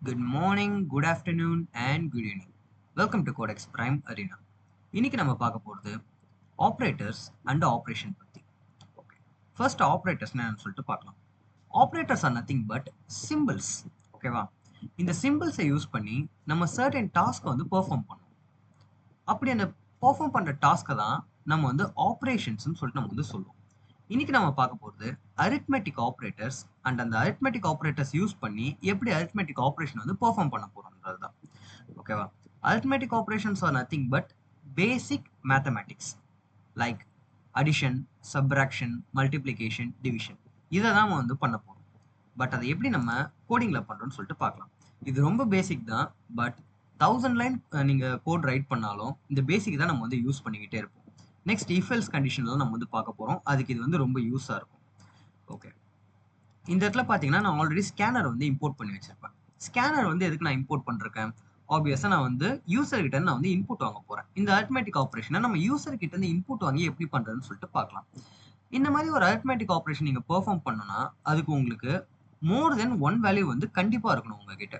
Good morning, good afternoon, and good evening. Welcome to Codex Prime Arena. இன்னைக்கு நம்ம பார்க்க போகிறது ஆப்ரேட்டர்ஸ் அண்ட் ஆப்ரேஷன் பற்றி. ஓகே, ஃபர்ஸ்ட் ஆப்ரேட்டர்ஸ் என்னன்னு சொல்லிட்டு பார்க்கலாம். Operators are nothing but symbols. ஓகேவா? இந்த சிம்பிள்ஸை யூஸ் பண்ணி நம்ம சர்டன் டாஸ்க்கை வந்து பெர்ஃபார்ம் பண்ணணும். அப்படி அந்த பெர்ஃபார்ம் பண்ணுற டாஸ்க்கை தான் நம்ம வந்து ஆப்ரேஷன்ஸ்னு சொல்லிட்டு நம்ம வந்து சொல்லுவோம். இன்னைக்கு நம்ம பார்க்க போகிறது அரித்மெட்டிக் ஆப்ரேட்டர்ஸ் அண்ட் அந்த அரித்மெட்டிக் ஆப்ரேட்டர்ஸ் யூஸ் பண்ணி எப்படி அரித்மெட்டிக் ஆப்ரேஷன் வந்து பெர்ஃபார்ம் பண்ண போகிறோன்றது தான். ஓகேவா? Arithmetic operations are nothing but basic mathematics like addition, subtraction, multiplication, division இதை தான் நம்ம வந்து பண்ண போகிறோம். பட் அதை எப்படி நம்ம கோடிங்கில் பண்ணுறோம்னு சொல்லிட்டு பார்க்கலாம். இது ரொம்ப பேசிக் தான், பட் 1000 லைன் நீங்கள் கோட் ரைட் பண்ணாலும் இந்த பேசிக் தான் நம்ம வந்து யூஸ் பண்ணிக்கிட்டே இருப்போம். நெக்ஸ்ட் இஃப் எல்ஸ் கண்டிஷன்லாம் நம்ம வந்து பார்க்க போகிறோம். அதுக்கு இது வந்து ரொம்ப யூஸாக இருக்கும். ஓகே, இந்த இடத்துல பார்த்தீங்கன்னா நான் ஆல்ரெடி ஸ்கேனர் வந்து இம்போர்ட் பண்ணி வச்சிருப்பேன். ஸ்கேனர் வந்து எதுக்கு நான் இம்போர்ட் பண்ணிருக்கேன்? ஆப்வியஸாக நான் வந்து யூசர் கிட்ட நான் வந்து இன்புட் வாங்க போகிறேன். இந்த அரித்மெட்டிக் ஆப்ரேஷனை நம்ம யூசர் கிட்ட இருந்து இன்புட் வாங்கி எப்படி பண்ணுறதுன்னு சொல்லிட்டு பார்க்கலாம். இந்த மாதிரி ஒரு அரித்மெட்டிக் ஆப்ரேஷன் நீங்கள் பெர்ஃபார்ம் பண்ணணும்னா அதுக்கு உங்களுக்கு மோர் தென் ஒன் வேல்யூ வந்து கண்டிப்பாக இருக்கணும் உங்ககிட்ட.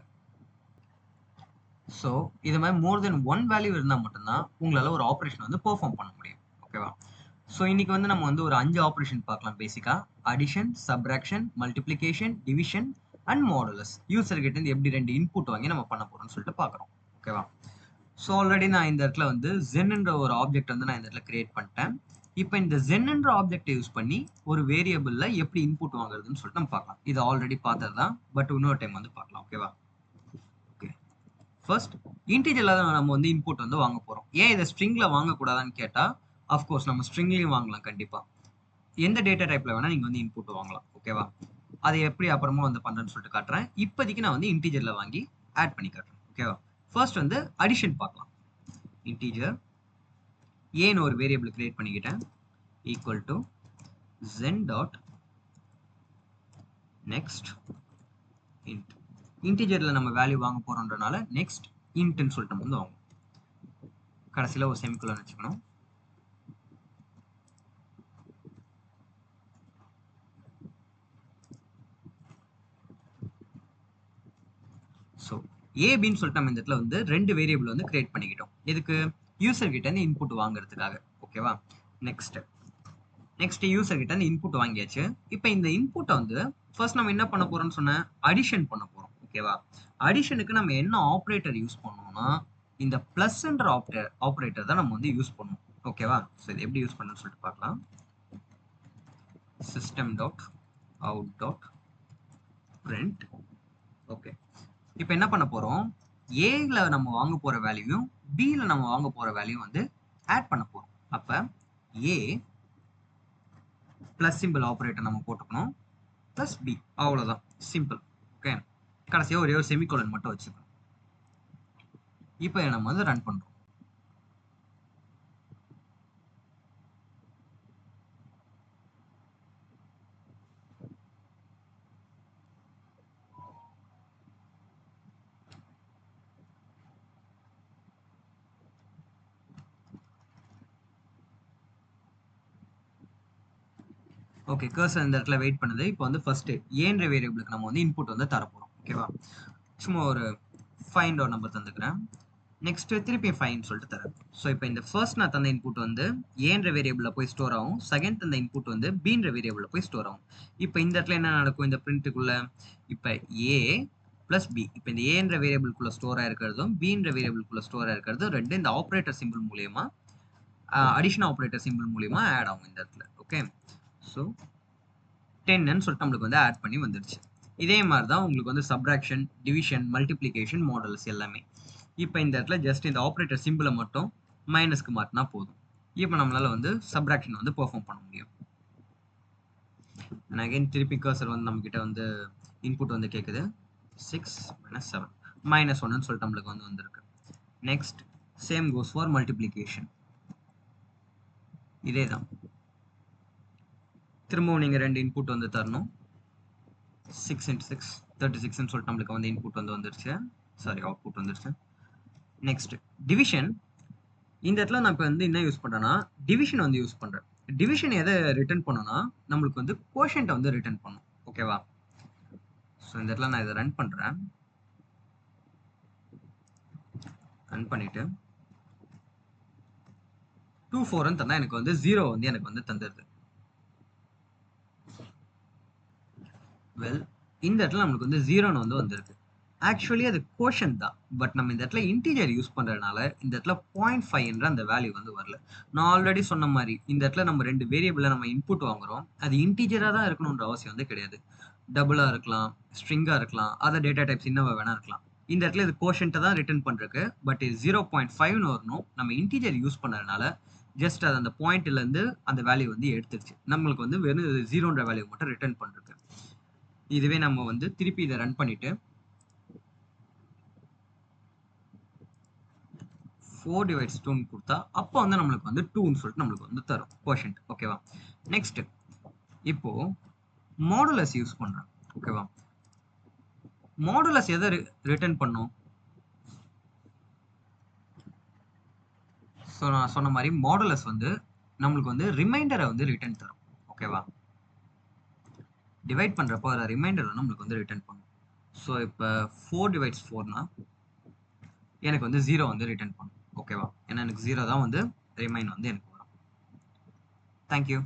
ஸோ இது மாதிரி மோர் தென் ஒன் வேல்யூ இருந்தால் மட்டும்தான் உங்களால் ஒரு ஆப்ரேஷன் வந்து பெர்ஃபார்ம் பண்ண முடியும். ஓகேவா? ஸோ இன்னைக்கு வந்து நம்ம வந்து ஒரு 5 ஆப்ரேஷன் பார்க்கலாம். பேசிக்காக addition, subtraction, multiplication, division and modulus. User கிட்ட இருந்து எப்படி 2 இன்புட் வாங்கி நம்ம பண்ண போறோம்னு சொல்லிட்டு பார்க்குறோம். ஓகேவா? ஸோ ஆல்ரெடி நான் இந்த இடத்துல வந்து ஜென்ன்ற ஒரு ஆப்ஜெக்ட் வந்து நான் இந்த இடத்துல கிரியேட் பண்ணிட்டேன். இப்போ இந்த ஜென்ன்ற ஆப்ஜெக்டை யூஸ் பண்ணி ஒரு வேரியபிள்ல எப்படி இன்புட் வாங்குறதுன்னு சொல்லிட்டு நம்ம பார்க்கலாம். இது ஆல்ரெடி பார்த்தது தான், பட் இன்னொரு டைம் வந்து பார்க்கலாம். ஓகேவா? ஓகே, ஃபர்ஸ்ட் இன்டிஜர்ல தான் நம்ம வந்து இன்புட் வந்து வாங்க போறோம். ஏன் இதை ஸ்ட்ரிங்ல வாங்கக்கூடாதான்னு கேட்டா, அஃப்கோர்ஸ் நம்ம ஸ்ட்ரிங்லையும் வாங்கலாம். கண்டிப்பா எந்த டேட்டா டைப்ல வேணா நீங்க வந்து இன்புட் வாங்கலாம். ஓகேவா? அதை எப்படி அப்புறமா வந்து பண்றேன்னு சொல்லிட்டு காட்டுறேன். இப்போதைக்கு நான் வந்து இன்டிஜர்ல வாங்கி ஆட் பண்ணி காட்டுறேன். ஓகேவா? ஃபர்ஸ்ட் வந்து அடிஷன் பார்க்கலாம். இன்டிஜர் ஏன்னு ஒரு வேரியபிள் கிரியேட் பண்ணிக்கிட்டேன். Equal to zen dot next int. இன்டிஜர்ல நம்ம வேல்யூ வாங்க போறோம்ன்றனால நெக்ஸ்ட் இன்ட்னு சொல்லிட்டு வந்து வாங்குவோம். கடைசியில் ஒரு செமிகோலன் வச்சுக்கணும். ஸோ ஏபின்னு சொல்லிட்டு நம்ம இந்த இடத்துல வந்து 2 வேரியபிள் வந்து கிரியேட் பண்ணிக்கிட்டோம். எதுக்கு? யூசர் கிட்ட இருந்து இன்புட் வாங்குறதுக்காக. ஓகேவா? நெக்ஸ்ட் யூசர் கிட்ட இருந்து இன்புட் வாங்கியாச்சு. இப்போ இந்த இன்புட்டை வந்து ஃபர்ஸ்ட் நம்ம என்ன பண்ண போறோம்னு சொன்ன அடிஷன் பண்ண போறோம். ஓகேவா? அடிஷனுக்கு நம்ம என்ன ஆப்ரேட்டர் யூஸ் பண்ணோம்னா இந்த பிளஸ்ன்ற ஆப்ரேட்டர் தான் நம்ம வந்து யூஸ் பண்ணுவோம். ஓகேவா? ஸோ இது எப்படி யூஸ் பண்ணணும்னு சொல்லிட்டு பார்க்கலாம். System dot out dot print. Okay, இப்போ என்ன பண்ண போறோம்? ஏல நம்ம வாங்க போற வேல்யூவும் பில நம்ம வாங்க போற வேல்யூ வந்து ஆட் பண்ண போறோம். அப்ப ஏ பிளஸ் சிம்பிள் ஆபரேட்டர் நம்ம போட்டுக்கணும், பிளஸ் பி. அவ்வளவுதான், சிம்பிள். ஓகே, கடைசியா ஒரே ஒரு செமிகோலன் மட்டும் வச்சுக்கணும். இப்போ நம்ம வந்து ரன் பண்றோம். ஓகே, கர்சர் இந்த இடத்துல வெயிட் பண்ணுது. இப்போ வந்து ஃபர்ஸ்ட் ஏன்ற வேரியபிளுக்கு நம்ம வந்து இன்புட் வந்து தர போறோம். ஓகேவா? சும்மா ஒரு ஃபைண்ட் ஒரு நம்பர் தந்துக்கிறேன். நெக்ஸ்ட் திருப்பி ஃபைன் சொல்லிட்டு தரேன். ஸோ இப்போ இந்த ஃபர்ஸ்ட் நான் தந்த இன்புட் வந்து ஏன்ற வேரியபிளில் போய் ஸ்டோர் ஆகும். செகண்ட் தந்த இன்புட் வந்து பீன்ற வேரியபிளில் போய் ஸ்டோர் ஆகும். இப்போ இந்த இடத்துல என்ன நடக்கும்? இந்த பிரிண்ட்டுக்குள்ள இப்போ ஏ பிளஸ் பி, இப்போ இந்த ஏன்ற வேரியபிளுக்குள்ள ஸ்டோர் ஆயிருக்கிறதும் பீன்ற வேரியபிளுக்குள்ள ஸ்டோர் ஆயிருக்கிறதும் ரெண்டு இந்த ஆப்ரேட்டர் சிம்பிள் மூலியமா அடிஷன் ஆப்ரேட்டர் சிம்பிள் மூலியமா ஆட் ஆகும் இந்த இடத்துல. ஓகே, ஸோ 10ன்னு சொல்லிட்டு நம்மளுக்கு வந்து ஆட் பண்ணி வந்துருச்சு. இதே மாதிரி தான் உங்களுக்கு வந்து சப்ராக்ஷன், டிவிஷன், மல்டிப்ளிகேஷன், மாடல்ஸ் எல்லாமே. இப்போ இந்த இடத்துல ஜஸ்ட் இந்த ஆப்ரேட்டர் சிம்பிளை மட்டும் மைனஸ்க்கு மாற்றினா போதும். இப்போ நம்மளால வந்து சப்ராக்ஷன் வந்து பெர்ஃபார்ம் பண்ண முடியும். அண்ட் அகைன் திருப்பி கர்சர் வந்து நம்மக்கிட்ட வந்து இன்புட் வந்து கேட்குது. 6 - 7 -1ன்னு சொல்லிட்டு நம்மளுக்கு வந்து வந்திருக்கு. Next same goes for multiplication. இதே தான், திரும்பவும் நீங்கள் 2 இன்புட் வந்து தரணும். 6 × 6 36ன்னு சொல்லிட்டு நம்மளுக்கு வந்து இன்புட் வந்து வந்துருச்சு. சாரி, அவுட்புட் வந்துருச்சு. Next division. இந்த இடத்துல நான் இப்போ வந்து என்ன யூஸ் பண்ணுறேன்னா டிவிஷன் வந்து யூஸ் பண்ணுறேன். டிவிஷன் எதை ரிட்டர்ன் பண்ணோன்னா நம்மளுக்கு வந்து கோஷன்ட்டை வந்து ரிட்டர்ன் பண்ணும். ஓகேவா? ஸோ இந்த இடத்துல நான் இதை ரன் பண்ணுறேன். ரன் பண்ணிட்டு 2 4 தந்தா எனக்கு வந்து 0 வந்து எனக்கு வந்து தந்துருது. வெல், இந்த இடத்துல நம்மளுக்கு வந்து 0ன்னு வந்து வந்திருக்கு. ஆக்சுவலி அது கோஷன் தான். பட் நம்ம இந்த இடத்துல இன்டிஜர் யூஸ் பண்றதுனால இந்த இடத்துல 0.5 என்ற அந்த வேல்யூ வந்து வரல. நான் ஆல்ரெடி சொன்ன மாதிரி இந்த இடத்துல நம்ம 2 வேரியபிள நம்ம இன்புட் வாங்குறோம். அது இன்டிஜரா தான் இருக்கணும்ன்ற அவசியம் வந்து கிடையாது. டபுளா இருக்கலாம், ஸ்ட்ரிங்கா இருக்கலாம், அதர் டேட்டா டைப்ஸ் என்னவா வேணா இருக்கலாம். இந்த இடத்துல இது கோஷன்ட்ட தான் ரிட்டர்ன் பண்றதுக்கு. பட் இது 0.5ன்னு வரணும். நம்ம இன்டிஜர் யூஸ் பண்ணதுனால ஜஸ்ட் அது அந்த பாயிண்ட்ல இருந்து அந்த வேல்யூ வந்து எடுத்துருச்சு. நம்மளுக்கு வந்து வெறும் 0ன்ற வேல்யூ மட்டும் ரிட்டர்ன் பண்றது. இதுவே நம்ம வந்து திருப்பி இதை ரன் பண்ணிட்டு 4 divides 2 கொடுத்தா அப்போ வந்து நம்மளுக்கு வந்து 2ன்னு சொல்லிட்டு நம்மளுக்கு வந்து தரும் கோஷன்ட். ஓகேவா? நெக்ஸ்ட் இப்போ மாடுலஸ் யூஸ் பண்றேன். ஓகேவா? மாடுலஸ் எதை ரிட்டர்ன் பண்ணும்? ஸோ நான் சொன்ன மாதிரி மாடுலஸ் வந்து நம்மளுக்கு வந்து ரிமைண்டரை வந்து ரிட்டர்ன் தரும். ஓகேவா? டிவைட் பண்றப்போ அதை ரிமைண்டர் வந்து நம்மளுக்கு வந்து ரிட்டர்ன் பண்ணும். ஸோ இப்போ 4 divides 4னா எனக்கு வந்து 0 வந்து ரிட்டர்ன் பண்ணும். ஓகேவா? ஏன்னா எனக்கு 0 தான் வந்து ரிமைன் வந்து எனக்கு வரும். தேங்க்யூ.